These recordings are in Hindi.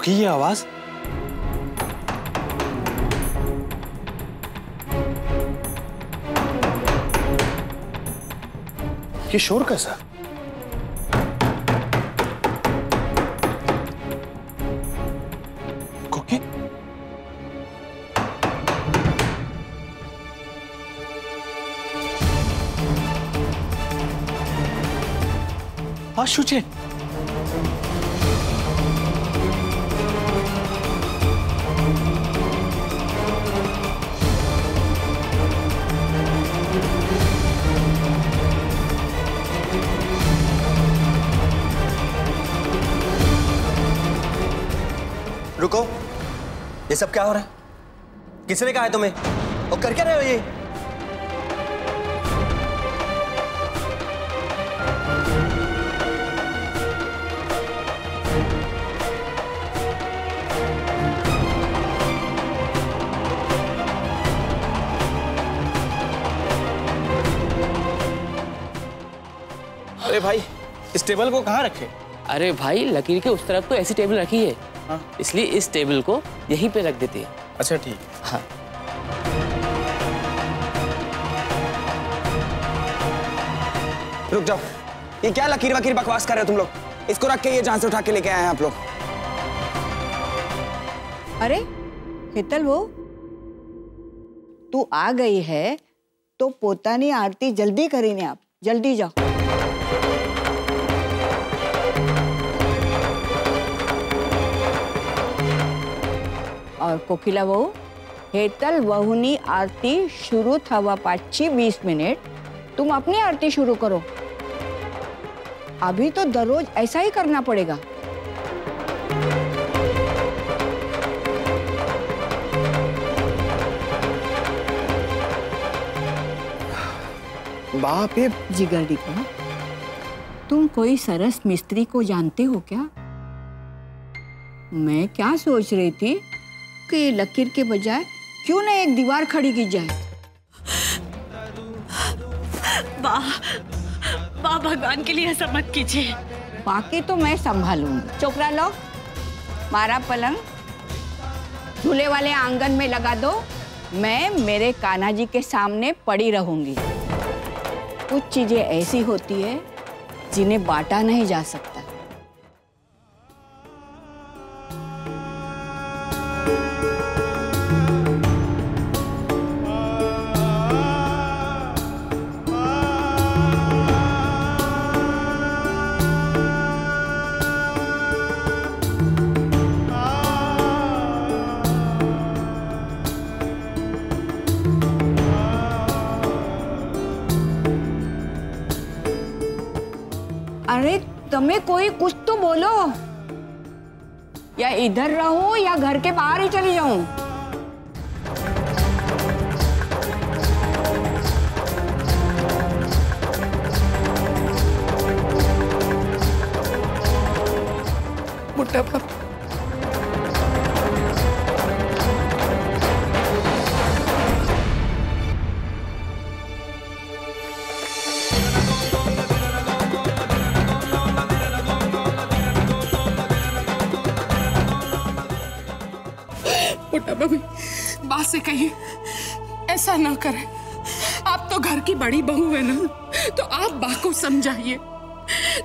रुकी ये आवाज। ये शोर कैसा? कुकी? हाँ शुचे। रुको, ये सब क्या हो रहा है? किसने कहा है तुम्हें? और कर क्या रहे हो ये? अरे भाई, इस टेबल को कहाँ रखे? अरे भाई, लकीर के उस तरफ तो ऐसी टेबल रखी है। हाँ? इसलिए इस टेबल को यहीं पे रख देते हैं। अच्छा ठीक। हाँ। रुक जाओ, ये क्या लकीर वकीर बकवास कर रहे हो तुम लोग? इसको रख के ये जहां से उठा के लेके आए हैं आप लोग। अरे हेतल, वो तू आ गई है तो पोतानी आरती जल्दी करीने आप, जल्दी जाओ। और कोकिला बहू, हेतल वहुनी आरती शुरू थवा पाची 20 मिनट, तुम अपनी आरती शुरू करो। अभी तो दररोज ऐसा ही करना पड़ेगा। बाप रे। जिगरडी को, तुम कोई सरस मिस्त्री को जानते हो क्या? मैं क्या सोच रही थी कि लकीर के बजाय क्यों ना एक दीवार खड़ी की जाए। वाह वाह, भगवान के लिए ऐसा मत कीजिए। बाकी तो मैं संभालूंगी। चोकरा लो, मारा पलंग झूले वाले आंगन में लगा दो। मैं मेरे कान्हा जी के सामने पड़ी रहूंगी। कुछ चीजें ऐसी होती है जिन्हें बांटा नहीं जा सकता। अरे तुम्हें कोई कुछ तो बोलो, या इधर रहूं या घर के बाहर ही चली जाऊं। मोटा बाप, मोटा बाबी, बात से कहिए, ऐसा ना करें। आप तो घर की बड़ी बहू है ना, तो आप बा को समझाइए।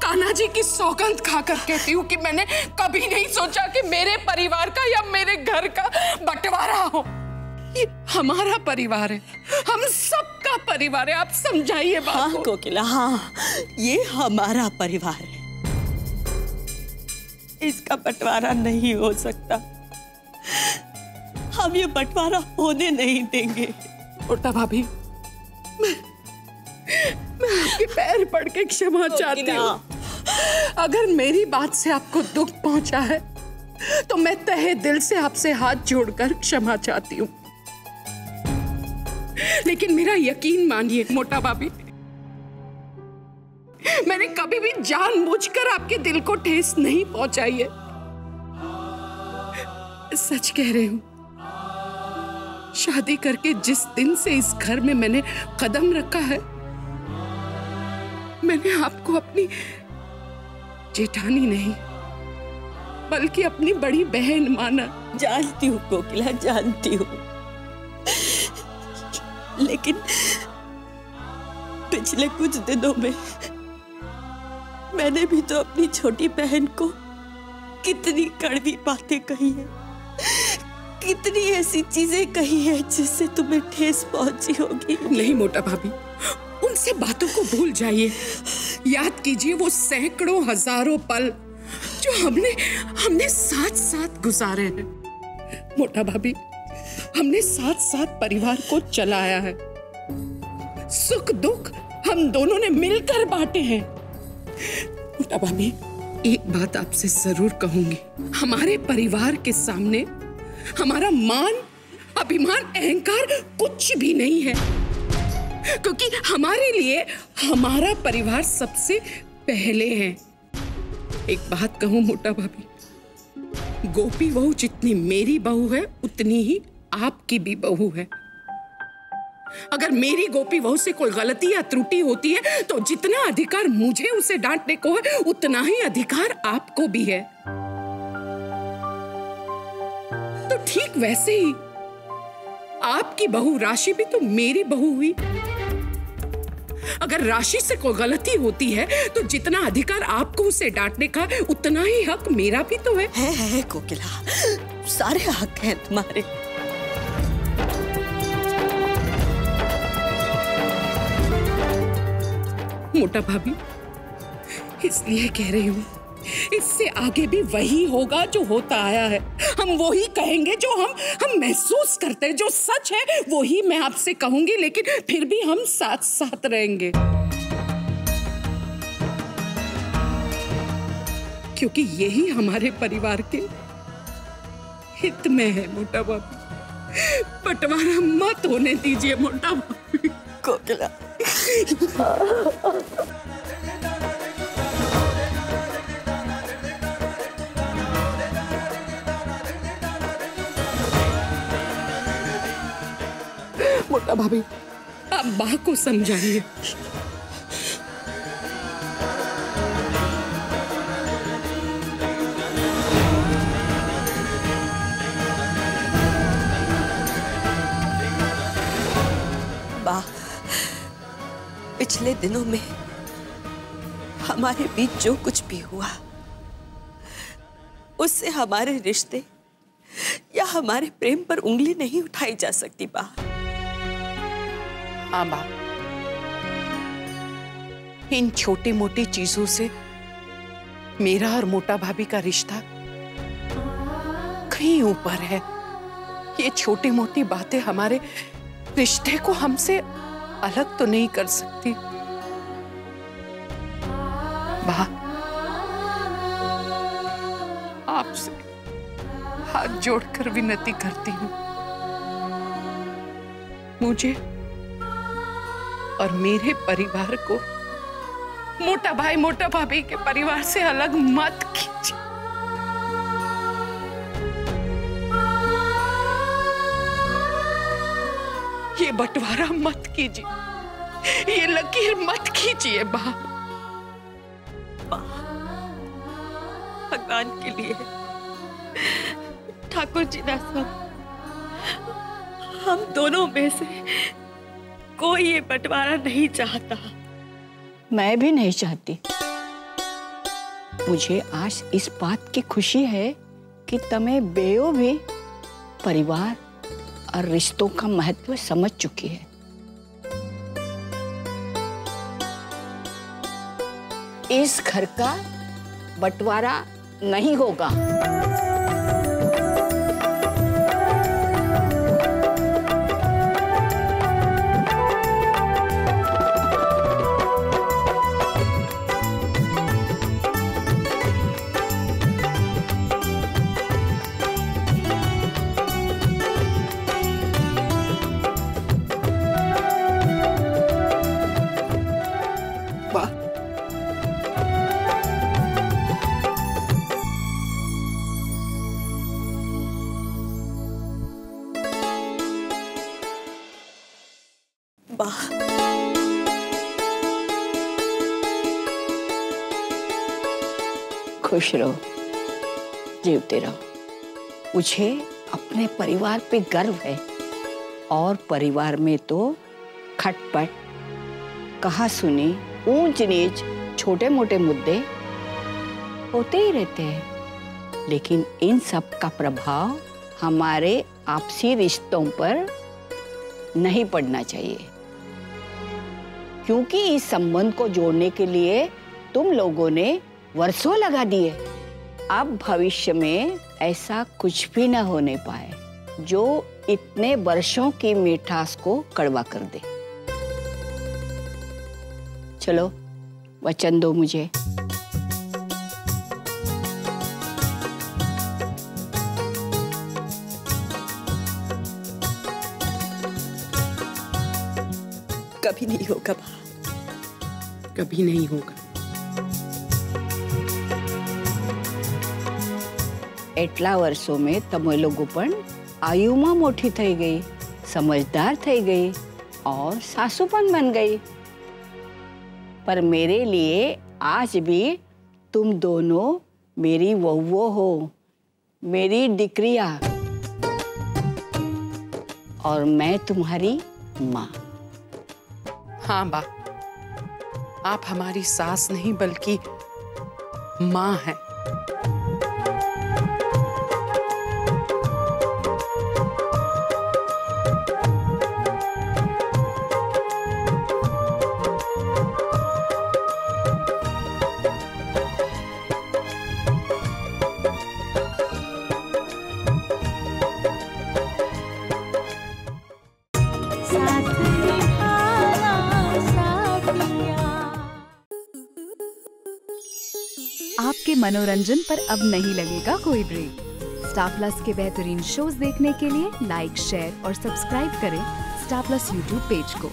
कान्हा जी की सौगंध खाकर कहती हूँ कि मैंने कभी नहीं सोचा कि मेरे परिवार का या मेरे घर का बंटवारा हो। ये हमारा परिवार है, हम सबका परिवार है। आप समझाइए बा को। हाँ कोकिला, हाँ, ये हमारा परिवार है। इसका बंटवारा नहीं हो सकता। हम ये बंटवारा होने नहीं देंगे। मोटा भाभी, मैं आपके पैर पड़ के क्षमा चाहती हूँ। अगर मेरी बात से आपको दुख पहुंचा है तो मैं तहे दिल से आपसे हाथ जोड़कर क्षमा चाहती हूँ। लेकिन मेरा यकीन मानिए मोटा भाभी, मैंने कभी भी जानबूझकर आपके दिल को ठेस नहीं पहुंचाई है। सच कह रही हूं, शादी करके जिस दिन से इस घर में मैंने कदम रखा है, मैंने आपको अपनी जेठानी नहीं बल्कि अपनी बड़ी बहन माना। जानती हूँ कोकिला, जानती हूँ, लेकिन पिछले कुछ दिनों में मैंने भी तो अपनी छोटी बहन को कितनी कड़वी बातें कही है, कितनी ऐसी चीजें कही है जिससे तुम्हें ठेस पहुंची होगी। नहीं मोटा भाभी, उनसे बातों को भूल जाइए। याद कीजिए वो सैकड़ों हजारों पल जो हमने साथ साथ गुजारे हैं। मोटा भाभी, हमने साथ साथ परिवार को चलाया है, सुख दुख हम दोनों ने मिलकर बांटे हैं। मोटा भाभी, एक बात आपसे जरूर कहूंगी, हमारे परिवार के सामने हमारा मान, अभिमान, अहंकार कुछ भी नहीं है, क्योंकि हमारे लिए हमारा परिवार सबसे पहले है। एक बात कहूं मोटा भाभी, गोपी बहू जितनी मेरी बहू है उतनी ही आपकी भी बहू है। अगर मेरी गोपी बहू से कोई गलती या त्रुटि होती है तो जितना अधिकार मुझे उसे डांटने को है उतना ही अधिकार आपको भी है। तो ठीक वैसे ही आपकी बहू राशि भी तो मेरी बहू हुई। अगर राशि से कोई गलती होती है तो जितना अधिकार आपको उसे डांटने का उतना ही हक मेरा भी तो है कोकिला, सारे हक हैं तुम्हारे। मोटा भाभी, इसलिए कह रही हूँ, इससे आगे भी वही होगा जो होता आया है। हम वही कहेंगे जो हम महसूस करते हैं, जो सच है वही मैं आपसे कहूंगी, लेकिन फिर भी हम साथ साथ रहेंगे, क्योंकि यही हमारे परिवार के हित में है। मोटा भाभी, बंटवारा मत होने दीजिए मोटा भाभी। कोकिला, मोटा भाभी, आप माँ को समझाइए। माँ, पिछले दिनों में हमारे बीच जो कुछ भी हुआ उससे हमारे रिश्ते या हमारे प्रेम पर उंगली नहीं उठाई जा सकती। माँ, हाँ माँ, इन छोटी मोटी चीजों से मेरा और मोटा भाभी का रिश्ता कहीं ऊपर है। ये छोटी मोटी बातें हमारे रिश्ते को हमसे अलग तो नहीं कर सकती। माँ, आपसे हाथ जोड़कर विनती करती हूँ, मुझे और मेरे परिवार को मोटा भाई मोटा भाभी के परिवार से अलग मत कीजिए। ये बंटवारा मत कीजिए, ये लकीर मत खींचिए। भगवान के लिए ठाकुर जी ना सब, हम दोनों में से कोई ये बंटवारा नहीं चाहता। मैं भी नहीं चाहती। मुझे आज इस बात की खुशी है कि तुम्हें बेओ भी परिवार और रिश्तों का महत्व समझ चुकी है। इस घर का बंटवारा नहीं होगा। खुश रहो, जीवते रहो। मुझे अपने परिवार पे गर्व है और परिवार में तो खटपट, कहा सुनी, ऊंच नीच, छोटे मोटे मुद्दे होते ही रहते हैं, लेकिन इन सब का प्रभाव हमारे आपसी रिश्तों पर नहीं पड़ना चाहिए, क्योंकि इस संबंध को जोड़ने के लिए तुम लोगों ने वर्षों लगा दिए। अब भविष्य में ऐसा कुछ भी न होने पाए जो इतने वर्षों की मिठास को कड़वा कर दे। चलो वचन दो मुझे। कभी नहीं होगा बा, कभी नहीं होगा। એટલા વર્ષોમાં તમે લોકો પણ આયુમાં મોટી થઈ ગઈ, સમજદાર થઈ ગई और सासूपन बन गई। पर मेरे लिए आज भी तुम दोनों मेरी वहुओं हो, मेरी दिक्रिया, और मैं तुम्हारी माँ। हाँ बा, आप हमारी सास नहीं बल्कि माँ हैं। आपके मनोरंजन पर अब नहीं लगेगा कोई ब्रेक। स्टार प्लस के बेहतरीन शोज देखने के लिए लाइक, शेयर और सब्सक्राइब करें स्टार प्लस यूट्यूब पेज को।